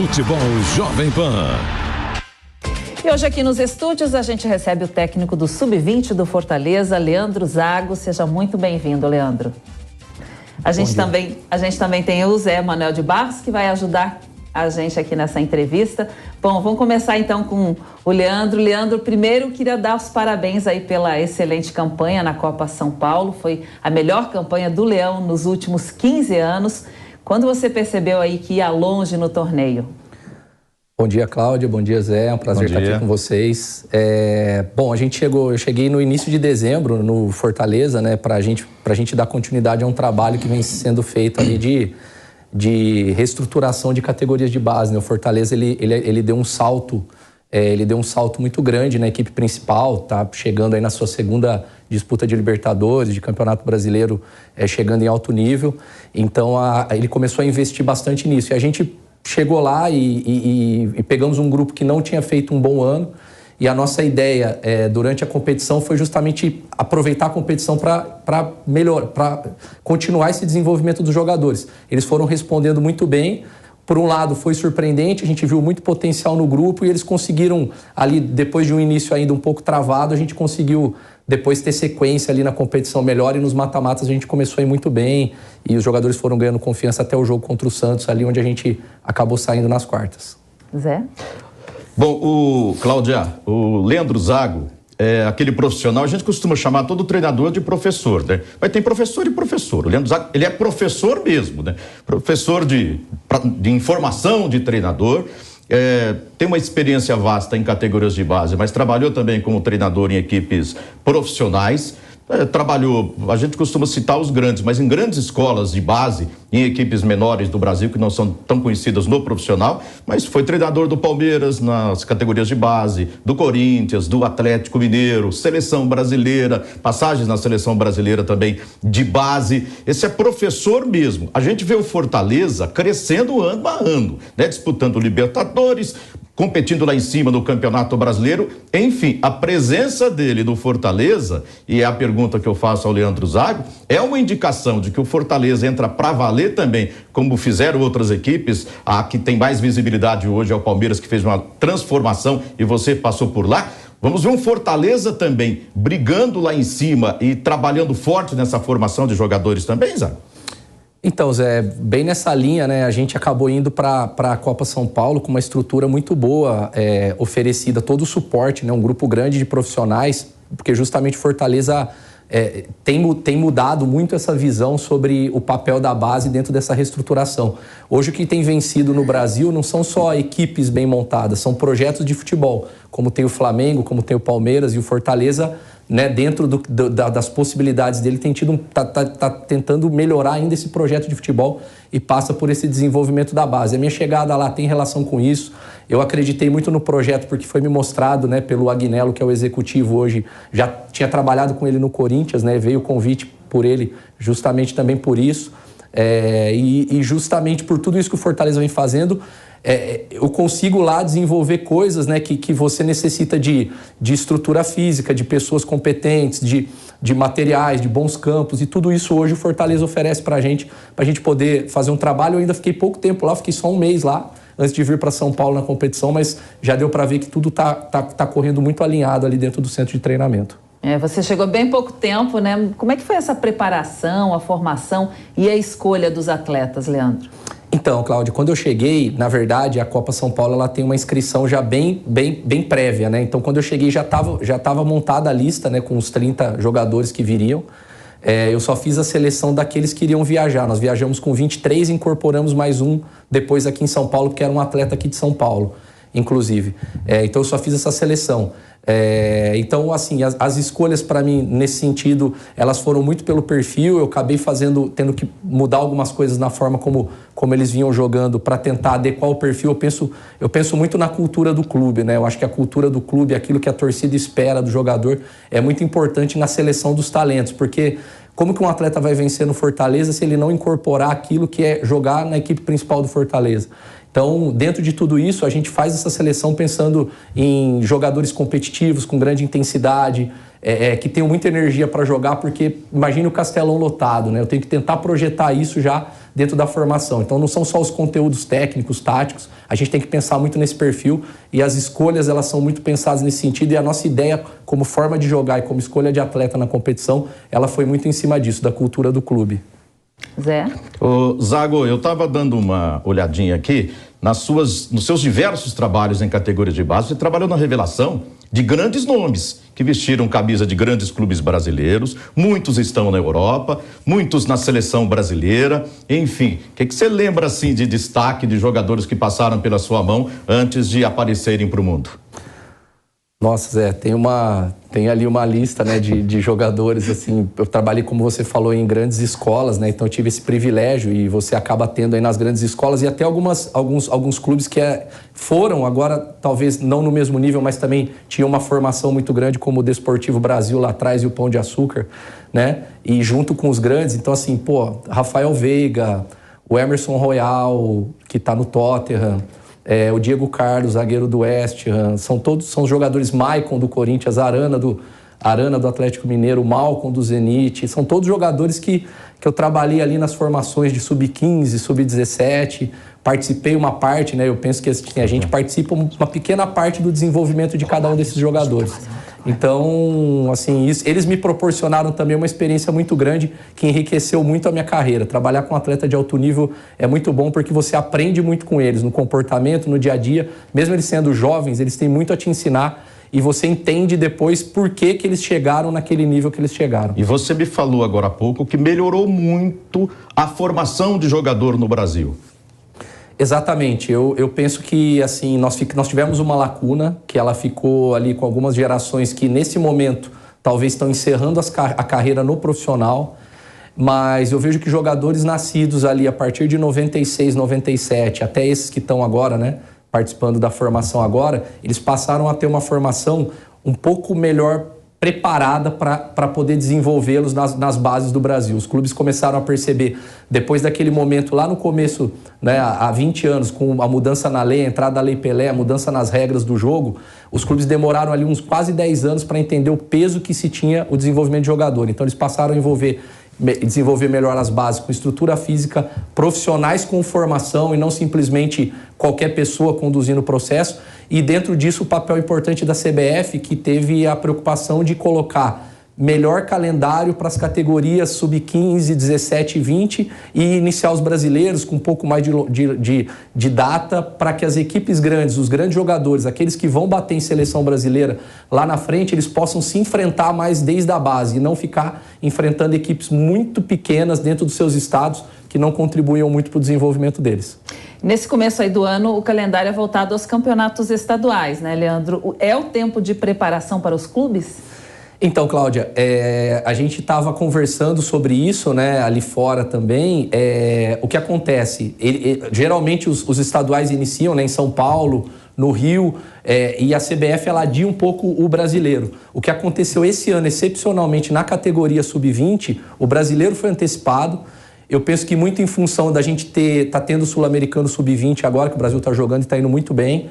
Futebol Jovem Pan. E hoje aqui nos estúdios a gente recebe o técnico do Sub-20 do Fortaleza, Leandro Zago. Seja muito bem-vindo, Leandro. A gente também tem o Zé Manuel de Barros, que vai ajudar a gente aqui nessa entrevista. Bom, vamos começar então com o Leandro. Leandro, primeiro queria dar os parabéns aí pela excelente campanha na Copa São Paulo. Foi a melhor campanha do Leão nos últimos 15 anos. Quando você percebeu aí que ia longe no torneio? Bom dia, Cláudia. Bom dia, Zé. É um prazer estar aqui com vocês. Bom, eu cheguei no início de dezembro no Fortaleza, né, pra gente dar continuidade a um trabalho que vem sendo feito ali de reestruturação de categorias de base, né? O Fortaleza, ele deu um salto, muito grande na equipe principal, tá chegando aí na sua segunda disputa de Libertadores, de Campeonato Brasileiro, chegando em alto nível. Então, ele começou a investir bastante nisso. E a gente chegou lá e pegamos um grupo que não tinha feito um bom ano, e a nossa ideia durante a competição foi justamente aproveitar a competição para continuar esse desenvolvimento dos jogadores. Eles foram respondendo muito bem. Por um lado, foi surpreendente, a gente viu muito potencial no grupo e eles conseguiram, ali, depois de um início ainda um pouco travado, a gente conseguiu depois ter sequência ali na competição melhor, e nos mata-matas a gente começou a ir muito bem e os jogadores foram ganhando confiança até o jogo contra o Santos, ali onde a gente acabou saindo nas quartas. Zé? Bom, Cláudia, o Leandro Zago é aquele profissional, a gente costuma chamar todo treinador de professor, né? Mas tem professor e professor. O Leandro Zago, ele é professor mesmo, né? Professor de informação de treinador. Tem uma experiência vasta em categorias de base, mas trabalhou também como treinador em equipes profissionais. Trabalhou, a gente costuma citar os grandes, mas em grandes escolas de base, em equipes menores do Brasil, que não são tão conhecidas no profissional, mas foi treinador do Palmeiras nas categorias de base, do Corinthians, do Atlético Mineiro, seleção brasileira, passagens na seleção brasileira também de base. Esse é professor mesmo. A gente vê o Fortaleza crescendo ano a ano, né? Disputando Libertadores, competindo lá em cima no Campeonato Brasileiro. Enfim, a presença dele no Fortaleza, e é a pergunta que eu faço ao Leandro Zago, é uma indicação de que o Fortaleza entra para valer também, como fizeram outras equipes. A que tem mais visibilidade hoje é o Palmeiras, que fez uma transformação e você passou por lá. Vamos ver um Fortaleza também brigando lá em cima e trabalhando forte nessa formação de jogadores também, Zago? Então, Zé, bem nessa linha, né, a gente acabou indo para a Copa São Paulo com uma estrutura muito boa, oferecida, todo o suporte, né, um grupo grande de profissionais, porque justamente Fortaleza tem mudado muito essa visão sobre o papel da base dentro dessa reestruturação. Hoje o que tem vencido no Brasil não são só equipes bem montadas, são projetos de futebol, como tem o Flamengo, como tem o Palmeiras, e o Fortaleza, né, dentro das possibilidades dele, tá tentando melhorar ainda esse projeto de futebol e passa por esse desenvolvimento da base. A minha chegada lá tem relação com isso. Eu acreditei muito no projeto porque foi me mostrado, né, pelo Agnello, que é o executivo hoje. Já tinha trabalhado com ele no Corinthians, né, veio o convite por ele justamente também por isso. E justamente por tudo isso que o Fortaleza vem fazendo, eu consigo lá desenvolver coisas, né, que você necessita de estrutura física, de pessoas competentes, de materiais, de bons campos, e tudo isso hoje o Fortaleza oferece pra gente poder fazer um trabalho. Eu ainda fiquei pouco tempo lá, fiquei só um mês lá, antes de vir para São Paulo na competição, mas já deu para ver que tudo tá correndo muito alinhado ali dentro do centro de treinamento. Você chegou bem pouco tempo, né? Como é que foi essa preparação, a formação e a escolha dos atletas, Leandro? Então, Cláudia, quando eu cheguei, na verdade, a Copa São Paulo ela tem uma inscrição já bem prévia, né? Então, quando eu cheguei, já tava montada a lista, né, com os 30 jogadores que viriam. Eu só fiz a seleção daqueles que iriam viajar. Nós viajamos com 23 e incorporamos mais um depois aqui em São Paulo, que era um atleta aqui de São Paulo, inclusive. Então, eu só fiz essa seleção. Então, assim, as escolhas para mim, nesse sentido, elas foram muito pelo perfil. Eu acabei tendo que mudar algumas coisas na forma como eles vinham jogando para tentar adequar o perfil. Eu penso muito na cultura do clube, né? Eu acho que a cultura do clube, aquilo que a torcida espera do jogador, é muito importante na seleção dos talentos, porque como que um atleta vai vencer no Fortaleza se ele não incorporar aquilo que é jogar na equipe principal do Fortaleza? Então, dentro de tudo isso, a gente faz essa seleção pensando em jogadores competitivos, com grande intensidade, que tenham muita energia para jogar, porque imagine o Castelão lotado, né? Eu tenho que tentar projetar isso já dentro da formação. Então, não são só os conteúdos técnicos, táticos, a gente tem que pensar muito nesse perfil e as escolhas elas são muito pensadas nesse sentido e a nossa ideia como forma de jogar e como escolha de atleta na competição, ela foi muito em cima disso, da cultura do clube. Zé? Ô, Zago, eu estava dando uma olhadinha aqui nos seus diversos trabalhos em categorias de base. Você trabalhou na revelação de grandes nomes que vestiram camisa de grandes clubes brasileiros. Muitos estão na Europa, muitos na seleção brasileira. Enfim, o que você lembra assim de destaque de jogadores que passaram pela sua mão antes de aparecerem para o mundo? Nossa, Zé, tem ali uma lista, né, de jogadores, assim, eu trabalhei, como você falou, em grandes escolas, né, então eu tive esse privilégio e você acaba tendo aí nas grandes escolas e até alguns clubes que foram, agora talvez não no mesmo nível, mas também tinham uma formação muito grande, como o Desportivo Brasil lá atrás e o Pão de Açúcar, né, e junto com os grandes, então assim, Rafael Veiga, o Emerson Royal, que tá no Tottenham, o Diego Carlos, zagueiro do West Ham, são jogadores, Maicon do Corinthians, Arana do Atlético Mineiro, Malcom do Zenit, são todos jogadores que eu trabalhei ali nas formações de sub-15, sub-17, participei uma parte, né? Eu penso que a gente participa uma pequena parte do desenvolvimento de cada um desses jogadores. Então, assim, eles me proporcionaram também uma experiência muito grande que enriqueceu muito a minha carreira. Trabalhar com um atleta de alto nível é muito bom porque você aprende muito com eles, no comportamento, no dia a dia. Mesmo eles sendo jovens, eles têm muito a te ensinar e você entende depois por que eles chegaram naquele nível que eles chegaram. E você me falou agora há pouco que melhorou muito a formação de jogador no Brasil. Exatamente, eu penso que assim, nós tivemos uma lacuna, que ela ficou ali com algumas gerações que nesse momento talvez estão encerrando a carreira no profissional, mas eu vejo que jogadores nascidos ali a partir de 96, 97, até esses que estão agora, né, participando da formação agora, eles passaram a ter uma formação um pouco melhor preparada para poder desenvolvê-los nas bases do Brasil. Os clubes começaram a perceber, depois daquele momento lá no começo, né, há 20 anos, com a mudança na lei, a entrada da Lei Pelé, a mudança nas regras do jogo, os clubes demoraram ali uns quase 10 anos para entender o peso que se tinha o desenvolvimento de jogador. Então eles passaram a desenvolver melhor as bases com estrutura física, profissionais com formação e não simplesmente qualquer pessoa conduzindo o processo. E dentro disso o papel importante da CBF, que teve a preocupação de colocar melhor calendário para as categorias sub-15, 17 e 20 e iniciar os brasileiros com um pouco mais de data para que as equipes grandes, os grandes jogadores, aqueles que vão bater em seleção brasileira lá na frente, eles possam se enfrentar mais desde a base e não ficar enfrentando equipes muito pequenas dentro dos seus estados que não contribuíam muito para o desenvolvimento deles. Nesse começo aí do ano, o calendário é voltado aos campeonatos estaduais, né, Leandro? É o tempo de preparação para os clubes? Então, Cláudia, a gente estava conversando sobre isso, né, ali fora também. O que acontece? Geralmente os estaduais iniciam, né, em São Paulo, no Rio, e a CBF ela adia um pouco o brasileiro. O que aconteceu esse ano, excepcionalmente, na categoria sub-20, o brasileiro foi antecipado. Eu penso que muito em função da gente tá tendo o Sul-Americano Sub-20 agora, que o Brasil está jogando e está indo muito bem.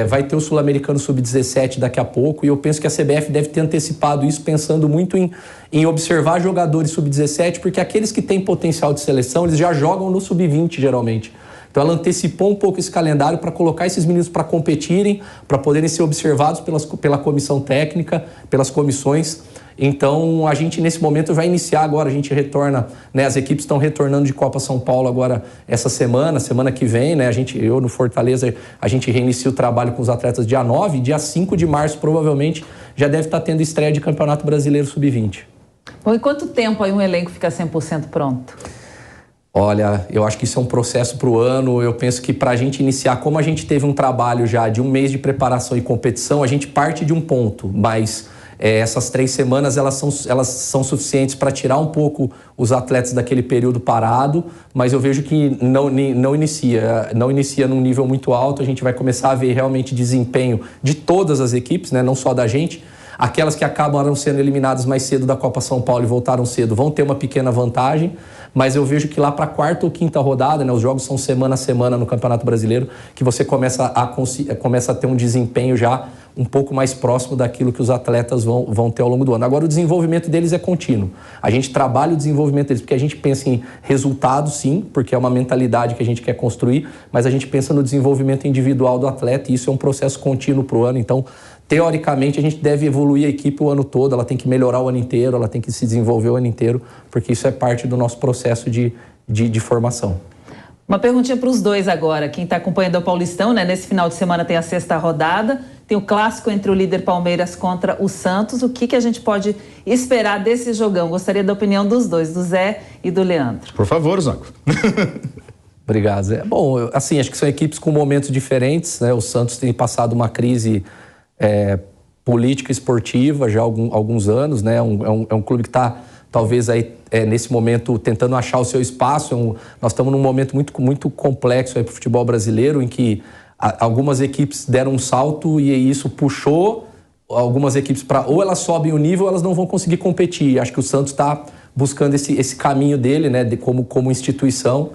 Vai ter o Sul-Americano Sub-17 daqui a pouco, e eu penso que a CBF deve ter antecipado isso, pensando muito em observar jogadores Sub-17, porque aqueles que têm potencial de seleção, eles já jogam no Sub-20, geralmente. Então ela antecipou um pouco esse calendário para colocar esses meninos para competirem, para poderem ser observados pela comissão técnica, pelas comissões. Então, a gente, nesse momento, vai iniciar agora, a gente retorna, né, as equipes estão retornando de Copa São Paulo agora essa semana que vem, né, eu no Fortaleza, a gente reinicia o trabalho com os atletas dia 9, dia 5 de março, provavelmente, já deve estar tendo estreia de Campeonato Brasileiro Sub-20. Bom, e quanto tempo aí um elenco fica 100% pronto? Olha, eu acho que isso é um processo para o ano. Eu penso que para a gente iniciar, como a gente teve um trabalho já de um mês de preparação e competição, a gente parte de um ponto, mas essas 3 semanas elas são suficientes para tirar um pouco os atletas daquele período parado, mas eu vejo que não inicia num nível muito alto. A gente vai começar a ver realmente desempenho de todas as equipes, né, não só da gente. Aquelas que acabaram sendo eliminadas mais cedo da Copa São Paulo e voltaram cedo vão ter uma pequena vantagem, mas eu vejo que lá para a 4ª ou 5ª rodada, né, os jogos são semana a semana no Campeonato Brasileiro, que você começa a ter um desempenho já um pouco mais próximo daquilo que os atletas vão ter ao longo do ano. Agora, o desenvolvimento deles é contínuo. A gente trabalha o desenvolvimento deles porque a gente pensa em resultado, sim, porque é uma mentalidade que a gente quer construir, mas a gente pensa no desenvolvimento individual do atleta e isso é um processo contínuo para o ano. Então, teoricamente, a gente deve evoluir a equipe o ano todo, ela tem que melhorar o ano inteiro, ela tem que se desenvolver o ano inteiro, porque isso é parte do nosso processo de formação. Uma perguntinha para os dois agora. Quem está acompanhando é o Paulistão, né? Nesse final de semana tem a 6ª rodada, tem o clássico entre o líder Palmeiras contra o Santos. O que a gente pode esperar desse jogão? Gostaria da opinião dos dois, do Zé e do Leandro. Por favor, Zago. Obrigado, Zé. Bom, assim, acho que são equipes com momentos diferentes, né? O Santos tem passado uma crise política esportiva já há alguns anos, né? É um clube que está, talvez, aí nesse momento tentando achar o seu espaço. Nós estamos num momento muito complexo para o futebol brasileiro, em que algumas equipes deram um salto e isso puxou algumas equipes para ou elas sobem o nível ou elas não vão conseguir competir. Acho que o Santos está buscando esse caminho dele, né, como instituição.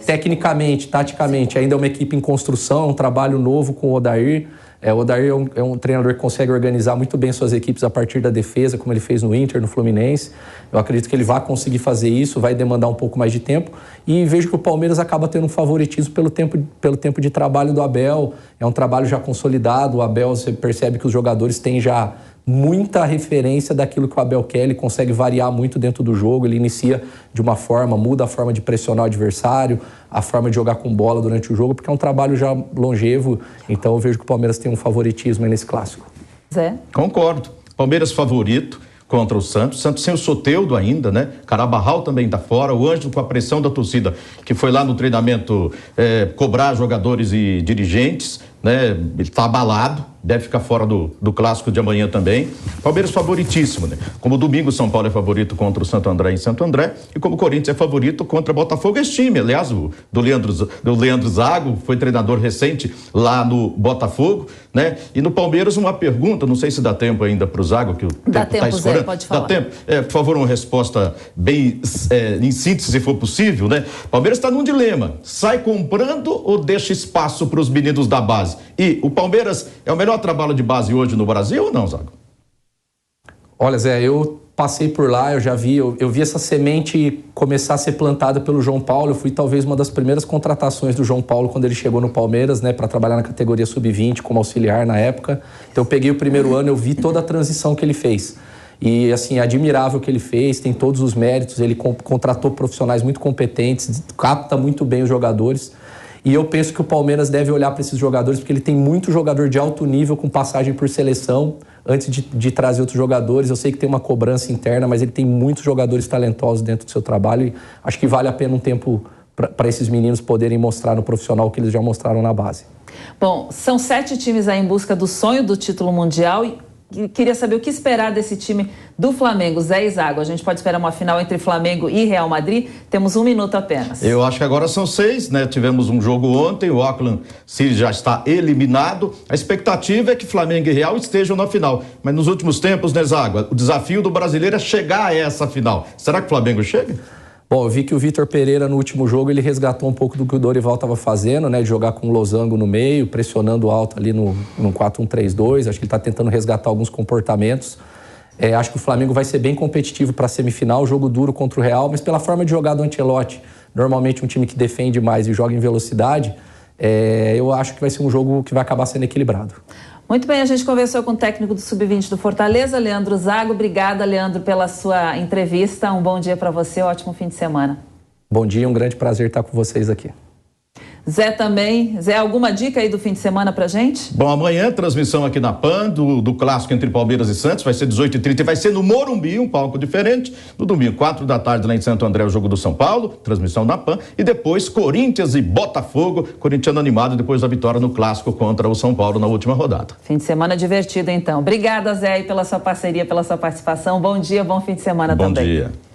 Tecnicamente, taticamente, ainda é uma equipe em construção, é um trabalho novo com o Odair. O Odair é um treinador que consegue organizar muito bem suas equipes a partir da defesa, como ele fez no Inter, no Fluminense. Eu acredito que ele vai conseguir fazer isso, vai demandar um pouco mais de tempo. E vejo que o Palmeiras acaba tendo um favoritismo pelo tempo de trabalho do Abel. É um trabalho já consolidado. O Abel, você percebe que os jogadores têm já muita referência daquilo que o Abel quer, ele consegue variar muito dentro do jogo, ele inicia de uma forma, muda a forma de pressionar o adversário, a forma de jogar com bola durante o jogo, porque é um trabalho já longevo, então eu vejo que o Palmeiras tem um favoritismo aí nesse clássico. Zé? Concordo. Palmeiras favorito contra o Santos sem o Soteldo ainda, né? Carabarral também tá fora, o Ângelo com a pressão da torcida, que foi lá no treinamento cobrar jogadores e dirigentes, né? Ele tá abalado, deve ficar fora do clássico de amanhã também. Palmeiras favoritíssimo, né? Como domingo São Paulo é favorito contra o Santo André em Santo André e como o Corinthians é favorito contra o Botafogo, esse time, aliás, do Leandro Zago, foi treinador recente lá no Botafogo, né? E no Palmeiras uma pergunta, não sei se dá tempo ainda pro Zago, que o dá tempo tá escorrendo. Zé, pode falar. Dá tempo? Por favor, uma resposta bem em síntese, se for possível, né? Palmeiras está num dilema, sai comprando ou deixa espaço para os meninos da base? E o Palmeiras é o melhor trabalho de base hoje no Brasil ou não, Zago? Olha, Zé, eu passei por lá, eu vi essa semente começar a ser plantada pelo João Paulo. Eu fui talvez uma das primeiras contratações do João Paulo quando ele chegou no Palmeiras, né, para trabalhar na categoria sub-20 como auxiliar na época. Então eu peguei o primeiro ano, eu vi toda a transição que ele fez. E, assim, admirável o que ele fez, tem todos os méritos, ele contratou profissionais muito competentes, capta muito bem os jogadores. E eu penso que o Palmeiras deve olhar para esses jogadores, porque ele tem muito jogador de alto nível com passagem por seleção, antes de trazer outros jogadores. Eu sei que tem uma cobrança interna, mas ele tem muitos jogadores talentosos dentro do seu trabalho e acho que vale a pena um tempo para esses meninos poderem mostrar no profissional o que eles já mostraram na base. Bom, são 7 times aí em busca do sonho do título mundial e queria saber o que esperar desse time do Flamengo. Zé e Zago, a gente pode esperar uma final entre Flamengo e Real Madrid? Temos 1 minuto apenas. Eu acho que agora são 6, né? Tivemos um jogo ontem, o Auckland City já está eliminado. A expectativa é que Flamengo e Real estejam na final. Mas nos últimos tempos, né, Zago, o desafio do brasileiro é chegar a essa final. Será que o Flamengo chega? Bom, eu vi que o Vitor Pereira no último jogo, ele resgatou um pouco do que o Dorival estava fazendo, né? De jogar com o losango no meio, pressionando alto ali no 4-1-3-2. Acho que ele está tentando resgatar alguns comportamentos. Acho que o Flamengo vai ser bem competitivo para a semifinal, jogo duro contra o Real, mas pela forma de jogar do Ancelotti, normalmente um time que defende mais e joga em velocidade, eu acho que vai ser um jogo que vai acabar sendo equilibrado. Muito bem, a gente conversou com o técnico do Sub-20 do Fortaleza, Leandro Zago. Obrigada, Leandro, pela sua entrevista. Um bom dia para você, ótimo fim de semana. Bom dia, um grande prazer estar com vocês aqui. Zé também. Zé, alguma dica aí do fim de semana pra gente? Bom, amanhã transmissão aqui na PAN do clássico entre Palmeiras e Santos, vai ser 18h30 e vai ser no Morumbi, um palco diferente. No domingo, 4 da tarde, lá em Santo André, o jogo do São Paulo, transmissão na PAN. E depois, Corinthians e Botafogo, corintiano animado depois da vitória no clássico contra o São Paulo na última rodada. Fim de semana divertido, então. Obrigada, Zé, pela sua parceria, pela sua participação. Bom dia, bom fim de semana também. Bom dia.